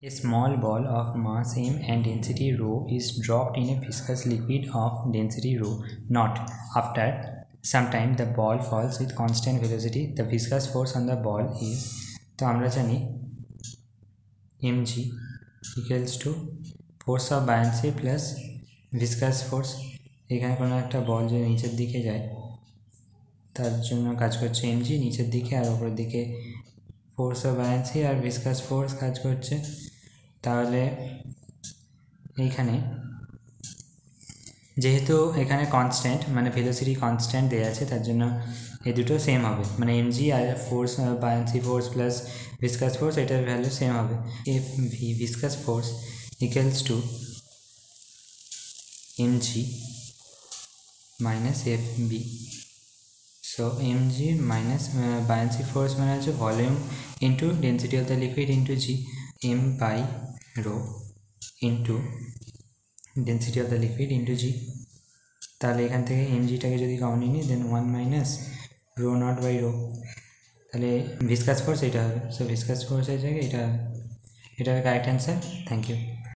A small ball of mass m and density rho is dropped in a viscous liquid of density rho naught. After some time, the ball falls with constant velocity. The viscous force on the ball is, तो আমরা জানি mg equals to force of buoyancy plus viscous force। এখানে কোনো একটা বল যদি নিচের দিকে যায় তার জন্য কাজ করছে mg নিচের দিকে, আর উপরের দিকে ফোর্স অফ বায়ান্সি আর ভিসকাস ফোর্স কাজ করছে। তাহলে এইখানে যেহেতু এখানে কনস্ট্যান্ট মানে ভেলোসিটি কনস্ট্যান্ট দেওয়া আছে, তার জন্য এই দুটো সেম হবে, মানে এমজি আর force buoyancy force plus viscous force এটার ভ্যালু সেম হবে। F V viscous force equals to MG minus F B. So MG minus buoyancy force মানে হচ্ছে volume into density of the liquid into G, M by rho into density of the liquid into G. তাহলে এখান থেকে এমজিটাকে যদি common নিই then 1 minus rho not by rho, তাহলে viscous force এটা হবে। সো ভিসকাস ফোর্সের জায়গায় এটা হবে, এটা হবে কারেক্ট অ্যান্সার। Thank you.